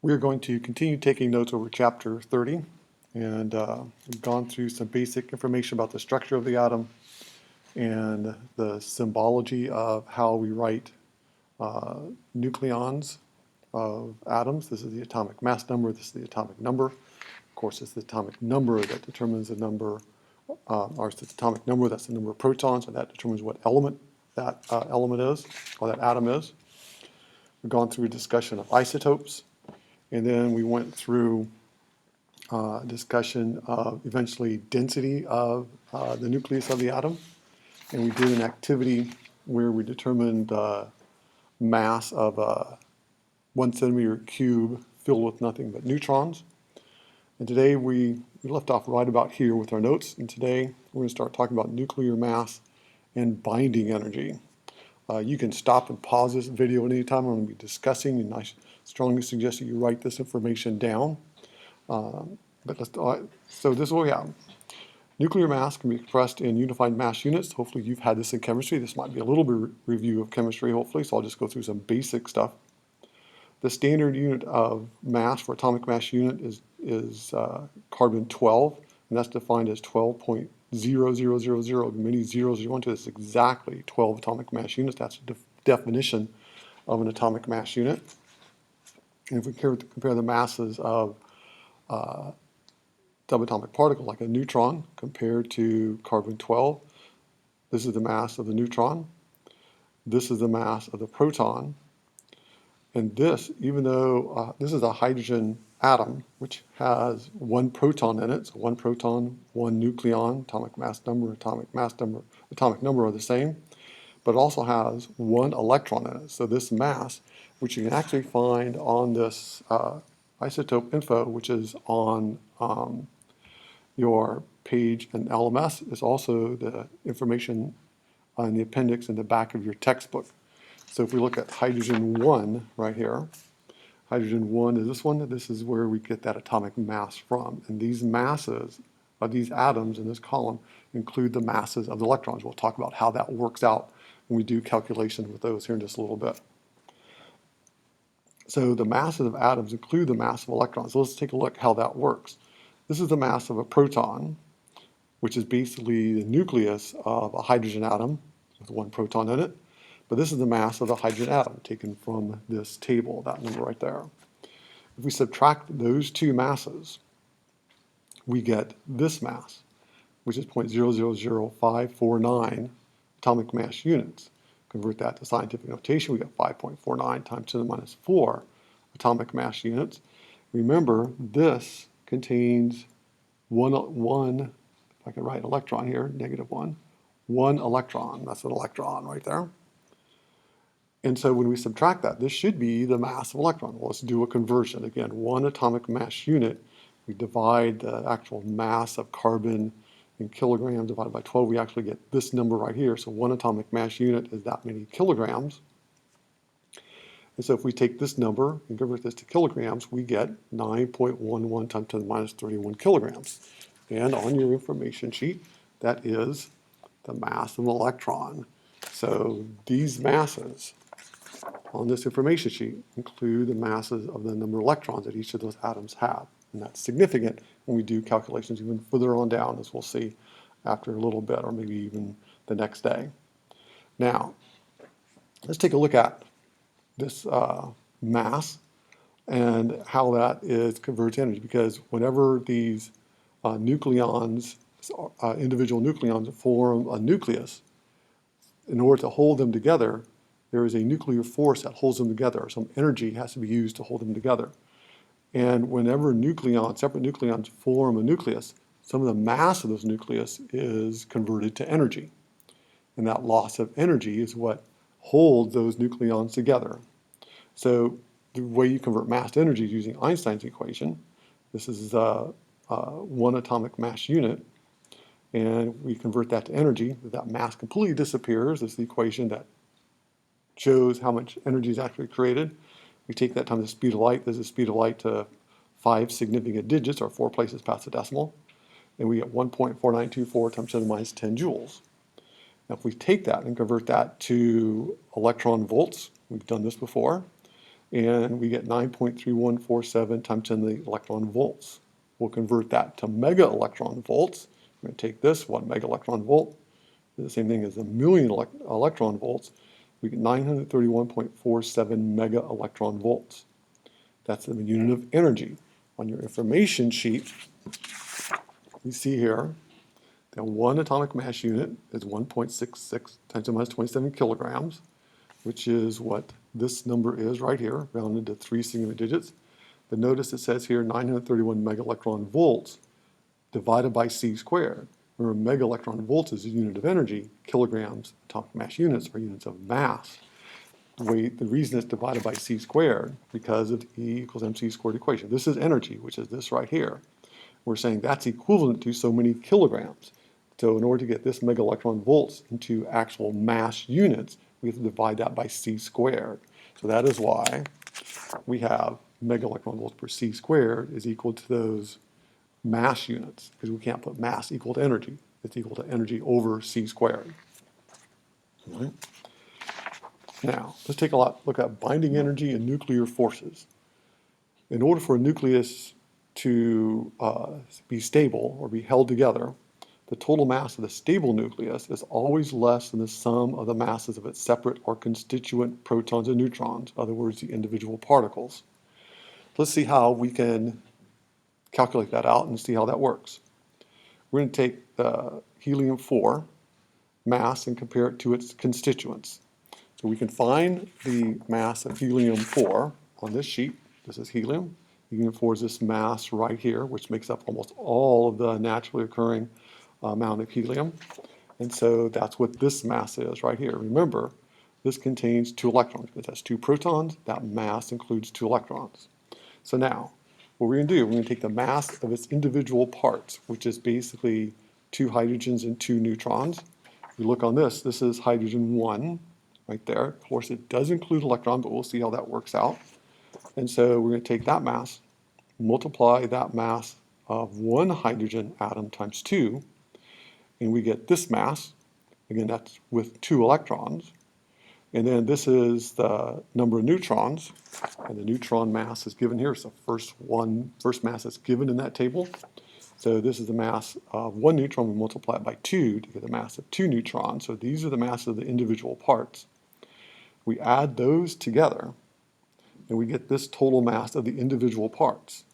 We are going to continue taking notes over chapter 30, and we've gone through some basic information about the structure of the atom and the symbology of how we write nucleons of atoms. This is the atomic mass number, this is the atomic number. Of course, it's the atomic number that determines the number, or it's the atomic number, that's the number of protons, and that determines what element that element is, or that atom is. We've gone through a discussion of isotopes, and then we went through discussion of eventually density of the nucleus of the atom. And we did an activity where we determined the mass of a 1 centimeter cube filled with nothing but neutrons. And today we left off right about here with our notes. And today we're going to start talking about nuclear mass and binding energy. You can stop and pause this video at any time. I'm going to be discussing, and I strongly suggest that you write this information down. So this is what we have. Nuclear mass can be expressed in unified mass units. Hopefully you've had this in chemistry. This might be a little bit review of chemistry, hopefully, so I'll just go through some basic stuff. The standard unit of mass for atomic mass unit is carbon-12, and that's defined as 12.0000. Many zeros you want to, it's exactly 12 atomic mass units. That's the definition of an atomic mass unit. And if we compare the masses of subatomic particle like a neutron compared to carbon-12, this is the mass of the neutron, this is the mass of the proton, and this, even though this is a hydrogen atom which has one proton in it, so one proton, one nucleon, atomic mass number, atomic number are the same, but it also has one electron in it. So this mass, which you can actually find on this isotope info, which is on your page in LMS, is also the information in the appendix in the back of your textbook. So if we look at hydrogen 1 right here, hydrogen 1 is this one. This is where we get that atomic mass from. And these masses of these atoms in this column include the masses of the electrons. We'll talk about how that works out when we do calculations with those here in just a little bit. So the masses of atoms include the mass of electrons. So let's take a look how that works. This is the mass of a proton, which is basically the nucleus of a hydrogen atom with one proton in it. But this is the mass of the hydrogen atom taken from this table, that number right there. If we subtract those two masses, we get this mass, which is 0.000549 atomic mass units. Convert that to scientific notation, we get 5.49 times 10 to the minus 4 atomic mass units. Remember, this contains one, if I can write electron here, -1, one electron. That's an electron right there. And so when we subtract that, this should be the mass of electron. Well, let's do a conversion. Again, one atomic mass unit, we divide the actual mass of carbon in kilograms divided by 12, we actually get this number right here. So one atomic mass unit is that many kilograms. And so if we take this number and convert this to kilograms, we get 9.11 times 10 to the minus 31 kilograms. And on your information sheet, that is the mass of an electron. So these masses on this information sheet include the masses of the number of electrons that each of those atoms have. And that's significant when we do calculations even further on down, as we'll see after a little bit, or maybe even the next day. Now, let's take a look at this mass and how that is converted to energy, because whenever these nucleons, individual nucleons form a nucleus, in order to hold them together, there is a nuclear force that holds them together. Some energy has to be used to hold them together. And whenever separate nucleons form a nucleus, some of the mass of those nucleus is converted to energy. And that loss of energy is what holds those nucleons together. So the way you convert mass to energy is using Einstein's equation. This is one atomic mass unit. And we convert that to energy. That mass completely disappears. This is the equation that shows how much energy is actually created. We take that times the speed of light. This is the speed of light to 5 significant digits, or 4 places past the decimal. And we get 1.4924 times 10 to the minus 10 joules. Now if we take that and convert that to electron volts, we've done this before, and we get 9.3147 times 10 to the electron volts. We'll convert that to mega electron volts. We're going to take this, 1 mega electron volt, the same thing as a million electron volts. We get 931.47 mega electron volts. That's the unit of energy. On your information sheet, you see here that 1 atomic mass unit is 1.66 times 10 minus 27 kilograms, which is what this number is right here, rounded to 3 single digits. But notice it says here 931 mega electron volts divided by c squared. Remember, mega electron volts is a unit of energy. Kilograms, atomic mass units, are units of mass. The reason it's divided by c squared, because of E equals mc squared equation. This is energy, which is this right here. We're saying that's equivalent to so many kilograms. So in order to get this mega electron volts into actual mass units, we have to divide that by c squared. So that is why we have mega electron volts per c squared is equal to those mass units, because we can't put mass equal to energy. It's equal to energy over c squared. All right. Now, let's take a look at binding energy and nuclear forces. In order for a nucleus to be stable or be held together, the total mass of the stable nucleus is always less than the sum of the masses of its separate or constituent protons and neutrons, in other words, the individual particles. Let's see how we can calculate that out and see how that works. We're going to take the helium-4 mass and compare it to its constituents. So we can find the mass of helium-4 on this sheet. This is helium. Helium-4 is this mass right here, which makes up almost all of the naturally occurring amount of helium. And so that's what this mass is right here. Remember, this contains 2 electrons. It has 2 protons. That mass includes 2 electrons. So now, what we're going to do, we're going to take the mass of its individual parts, which is basically 2 hydrogens and 2 neutrons. If you look on this, this is hydrogen 1 right there. Of course, it does include electron, but we'll see how that works out. And so we're going to take that mass, multiply that mass of 1 hydrogen atom times 2, and we get this mass. Again, that's with 2 electrons. And then this is the number of neutrons, and the neutron mass is given here. It's the first mass that's given in that table. So this is the mass of 1 neutron. We multiply it by 2 to get the mass of 2 neutrons. So these are the masses of the individual parts. We add those together, and we get this total mass of the individual parts.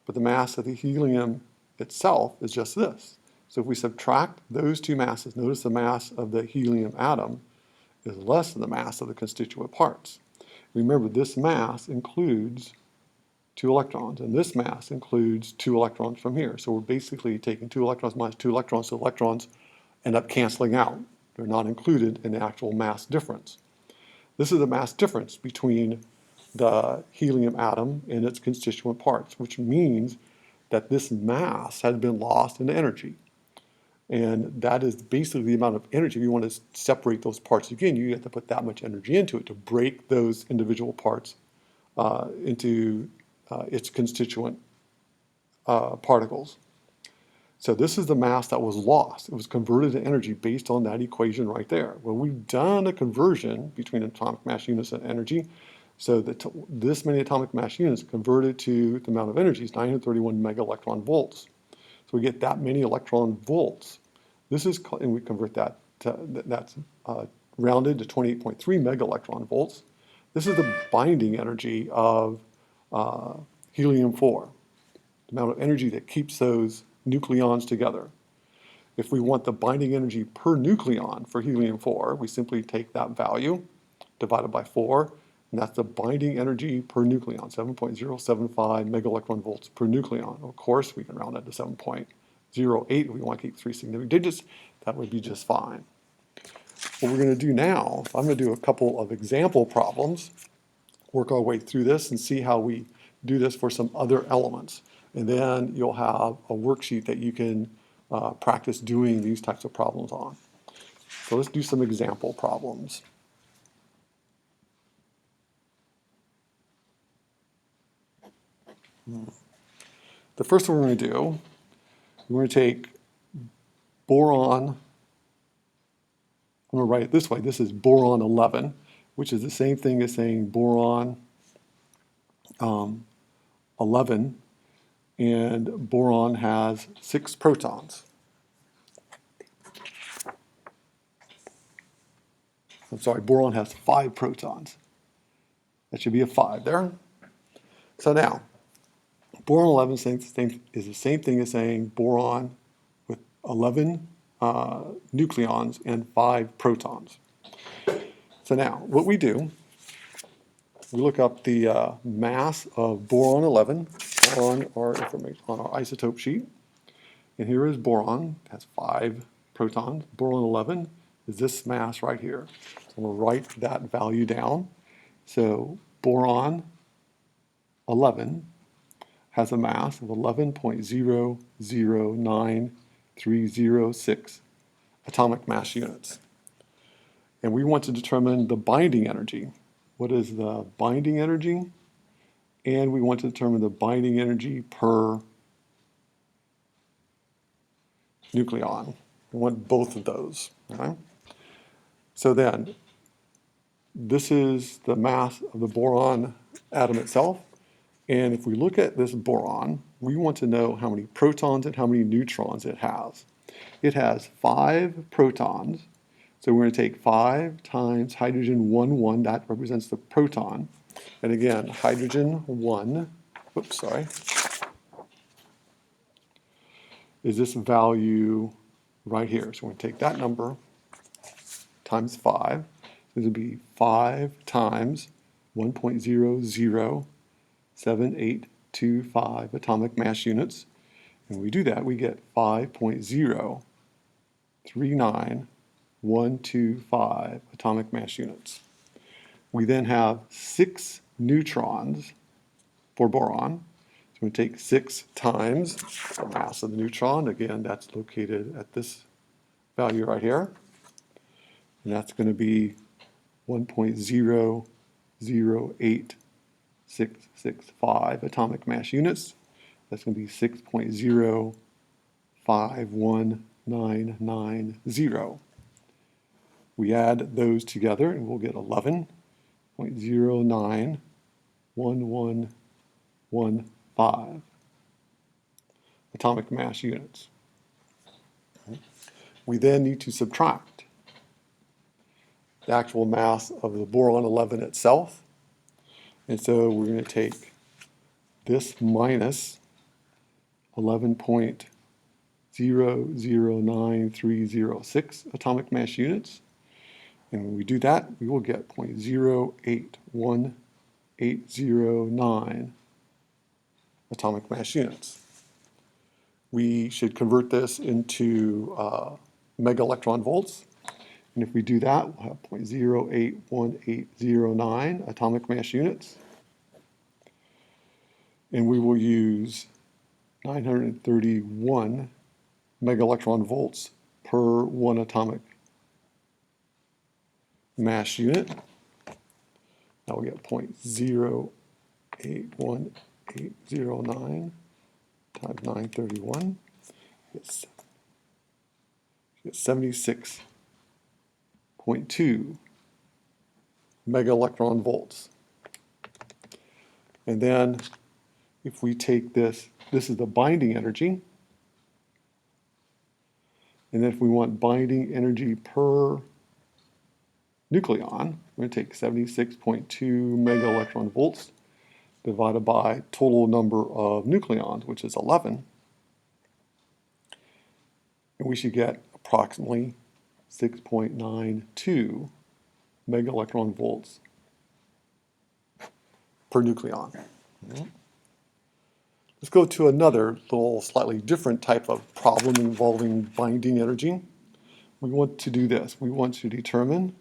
But the mass of the helium itself is just this. So if we subtract those 2 masses, notice the mass of the helium atom is less than the mass of the constituent parts. Remember, this mass includes 2 electrons, and this mass includes 2 electrons from here. So we're basically taking 2 electrons minus 2 electrons, so electrons end up canceling out. They're not included in the actual mass difference. This is the mass difference between the helium atom and its constituent parts, which means that this mass has been lost into energy. And that is basically the amount of energy. If you want to separate those parts again, you have to put that much energy into it to break those individual parts into its constituent particles. So this is the mass that was lost. It was converted to energy based on that equation right there. Well, we've done a conversion between atomic mass units and energy. So that this many atomic mass units converted to the amount of energy is 931 mega electron volts. So we get that many electron volts. This is, and we convert that to, that's rounded to 28.3 mega electron volts. This is the binding energy of helium-4, the amount of energy that keeps those nucleons together. If we want the binding energy per nucleon for helium-4, we simply take that value divided by 4, and that's the binding energy per nucleon, 7.075 mega electron volts per nucleon. Of course, we can round that to 7.08 if we want to keep 3 significant digits. That would be just fine. What we're going to do now, I'm going to do a couple of example problems, work our way through this and see how we do this for some other elements. And then you'll have a worksheet that you can practice doing these types of problems on. So let's do some example problems. The first one we're going to do, we're going to take boron, I'm going to write it this way, this is boron 11, which is the same thing as saying boron 11, and boron has 6 protons. I'm sorry, boron has 5 protons. That should be a 5 there. So now, boron 11 is the same thing as saying boron with 11 nucleons and 5 protons. So now, what we do, we look up the mass of boron 11 on our isotope sheet. And here is boron, it has 5 protons. Boron 11 is this mass right here. So I'm going to write that value down. So boron 11 has a mass of 11.009306 atomic mass units. And we want to determine the binding energy. What is the binding energy? And we want to determine the binding energy per nucleon. We want both of those. Okay? So then, this is the mass of the boron atom itself. And if we look at this boron, we want to know how many protons and how many neutrons it has. It has 5 protons. So we're going to take 5 times hydrogen 1, that represents the proton. And again, hydrogen 1, is this value right here. So we're going to take that number times 5. This would be 5 times 1.007825 atomic mass units. And when we do that, we get 5.039125 atomic mass units. We then have 6 neutrons for boron. So we take 6 times the mass of the neutron. Again, that's located at this value right here. And that's going to be 1.008665 atomic mass units. That's going to be 6.051990. We add those together and we'll get 11.091115 atomic mass units. We then need to subtract the actual mass of the boron 11 itself. And so we're going to take this minus 11.009306 atomic mass units. And when we do that, we will get 0.081809 atomic mass units. We should convert this into mega electron volts. And if we do that, we'll have 0.081809 atomic mass units. And we will use 931 mega electron volts per 1 atomic mass unit. Now we get 0.081809 times 931. It's 76.2 mega electron volts. And then if we take this is the binding energy. And then if we want binding energy per nucleon, we're going to take 76.2 mega electron volts divided by total number of nucleons, which is 11. And we should get approximately 6.92 mega electron volts per nucleon. Let's go to another little slightly different type of problem involving binding energy. We want to do this. We want to determine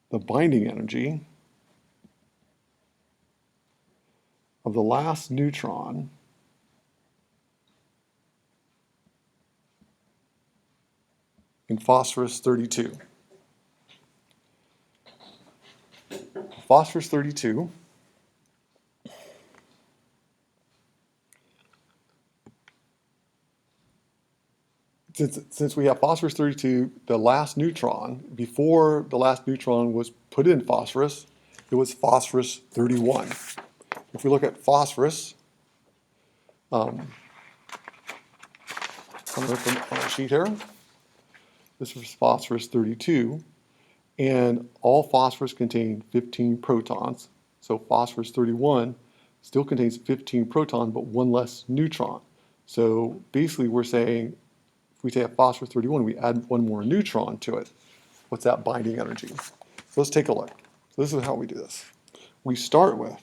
the binding energy of the last neutron in phosphorus 32. Phosphorus 32 it's since we have phosphorus 32, the last neutron, before the last neutron was put in phosphorus, it was phosphorus 31. If we look at phosphorus, I'm going to put on a sheet here. This is phosphorus 32, and all phosphorus contain 15 protons. So phosphorus 31 still contains 15 protons, but one less neutron. So basically we're saying, if we take phosphorus 31, we add one more neutron to it. What's that binding energy? So let's take a look. So this is how we do this. We start with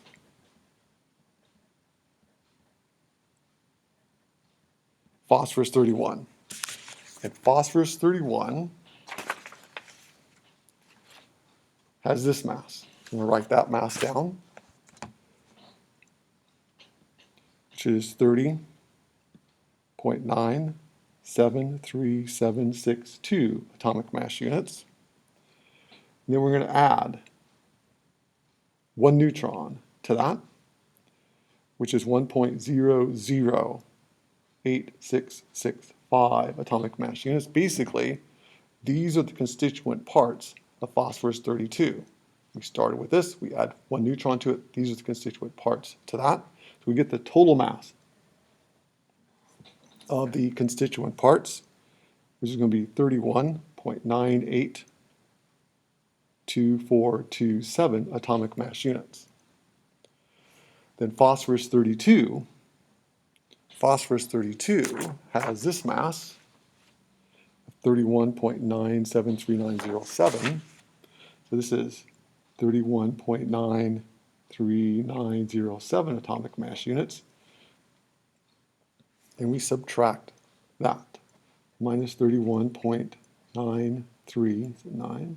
phosphorus 31. And phosphorus 31 has this mass. I'm going to write that mass down, which is 30.973762 atomic mass units. And then we're going to add one neutron to that, which is 1.008665 atomic mass units. Basically, these are the constituent parts of phosphorus 32. We started with this, we add one neutron to it, these are the constituent parts to that. So we get the total mass of the constituent parts, which is going to be 31.982427 atomic mass units. Then phosphorus 32 has this mass of 31.973907. So this is 31.93907 atomic mass units. And we subtract that, minus 31.939.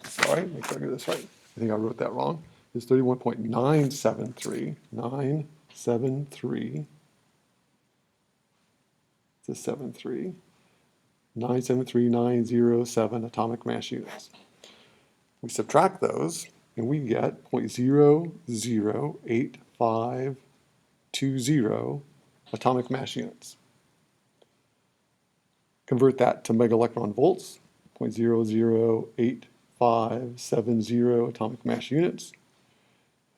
Sorry, make sure I get this right. I think I wrote that wrong. It's 31.973. It's a 73. 973907 atomic mass units. We subtract those, and we get 0.008520 atomic mass units. Convert that to megaelectron volts, 0.008570 atomic mass units.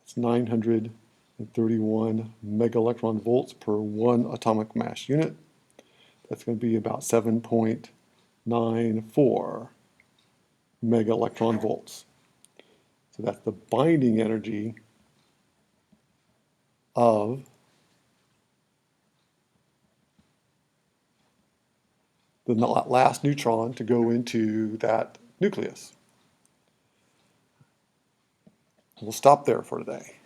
It's 931 megaelectron volts per 1 atomic mass unit. That's going to be about 7.94 megaelectron volts. So that's the binding energy of the last neutron to go into that nucleus. We'll stop there for today.